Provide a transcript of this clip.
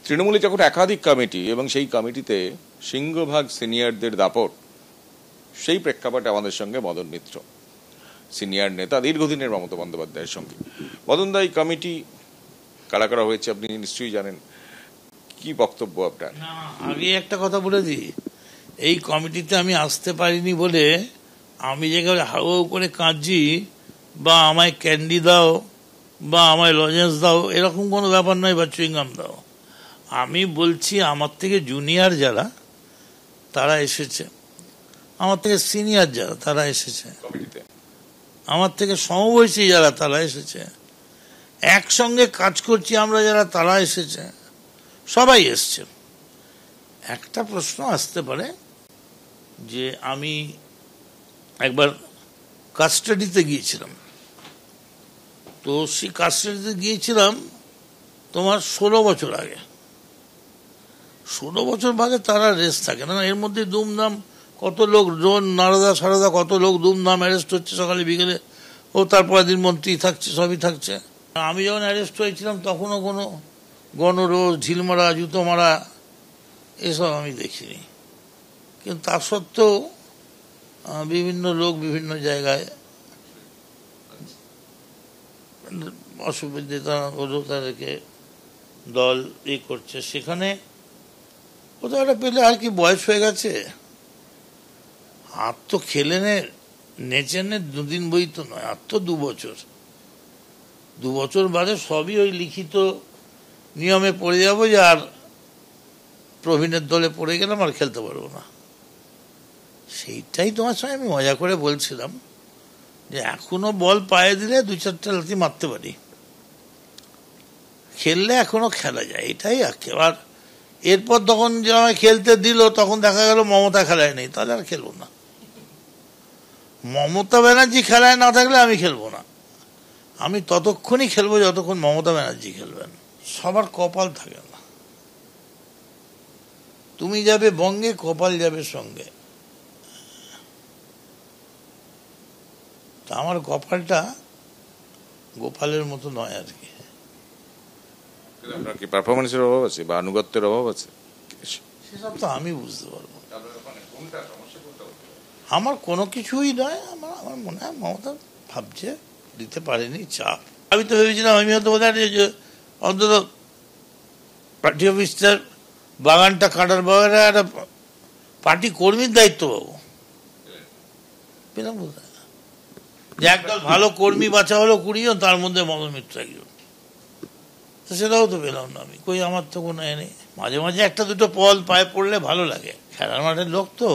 তৃণমূলে যখন একাধিক কমিটি এবং সেই কমিটিতে সিংহভাগ সিনিয়রদের দাপট, সেই প্রেক্ষাপটে আমাদের সঙ্গে মদন মিত্র, সিনিয়র নেতা, দীর্ঘদিনের মমতা বন্দ্যোপাধ্যায়ের সঙ্গে। মদনদা, এই কমিটি কারা কারা হয়েছে আপনি নিশ্চয়ই জানেন, কি বক্তব্য আপনার? আগে একটা কথা বলে দিই, এই কমিটিতে আমি আসতে পারিনি বলে আমি যেখানে হাউ করে কাঁদছি বা আমায় ক্যান্ডি দাও বা আমায় লজেন্স দাও এরকম কোনো ব্যাপার নয়, বা চুইংগাম দাও। আমি বলছি আমার থেকে জুনিয়র যারা তারা এসেছে, আমার থেকে সিনিয়র যারা তারা এসেছে, আমার থেকে সমবয়সী যারা তারা এসেছে, একসঙ্গে কাজ করছি আমরা যারা তারা এসেছে, সবাই এসছে। একটা প্রশ্ন আসতে পারে যে আমি একবার কাস্টাডিতে গিয়েছিলাম, তো সেই কাস্টাডিতে গিয়েছিলাম তোমার 16 বছর আগে। 16 বছর বাদে তারা রেস্ট থাকে না, এর মধ্যে দুমদাম কত লোক, জোন নারদা সারদা কত লোক দুমদাম অ্যারেস্ট হচ্ছে সকালে বিকেলে, ও তারপরের দিন মন্ত্রী থাকছে, সবই থাকছে। আমি যখন অ্যারেস্ট হয়েছিলাম তখনও কোনো গণরোষ, ঢিল মারা, জুতো মারা এসব আমি দেখিনি। কিন্তু তা সত্ত্বেও বিভিন্ন লোক বিভিন্ন জায়গায় অসুবিধা হলো, তাদেরকে দল করছে। সেখানে কোথাও একটা পেলে আর কি বয়স হয়ে গেছে, আর তো খেলে নেচে 2 দিন বই তো নয়, আর তো 2 বছর, 2 বছর বাদে সবই ওই লিখিত নিয়মে পড়ে যাবো যে আর প্রবীণের দলে পড়ে গেলাম আর খেলতে পারবো না। সেইটাই তোমার সঙ্গে আমি মজা করে বলছিলাম যে এখনো বল পায়ে দিলে 2-4টা লাথি মারতে পারি, খেললে এখনো খেলা যায়, এটাই আর এরপর তখন যে আমায় খেলতে দিল তখন দেখা গেল মমতা খেলায় নেই, তাহলে আর খেলবো না। মমতা ব্যানার্জি খেলায় না থাকলে আমি খেলবো না, আমি ততক্ষণই খেলবো যতক্ষণ মমতা ব্যানার্জি খেলবেন। সবার কপাল থাকে না, তুমি যাবে বঙ্গে, কপাল যাবে সঙ্গে। তা আমার কপালটা গোপালের মতো নয় আর কি। আপনার কি পারফরমেন্সের অভাব আছে বা আনুগত্যের অভাব আছে? সেসব তো আমি বুঝতে পারবো, আমার কোনো কিছুই নয়। আমার মনে হয় মমতা ভাবছে দিতে পারেনি, চাপ। আমি তো ভেবেছিলাম আমি হয়তো অন্তত পার্টি অফিসটার বাগানটা কাটার বাগানে একটা পার্টি কর্মীর দায়িত্ব পাবো, পেলাম বোধ হয় যে একদল ভালো কর্মী বাঁচা হলো 20 জন, তার মধ্যে মদন মিত্র একজন, তো সেটাও তো পেলাম না আমি। কই, আমার তো কোনো নেই। মাঝে মাঝে একটা দুটো পল পায়ে পড়লে ভালো লাগে, খেলার মাঠের লোক তো।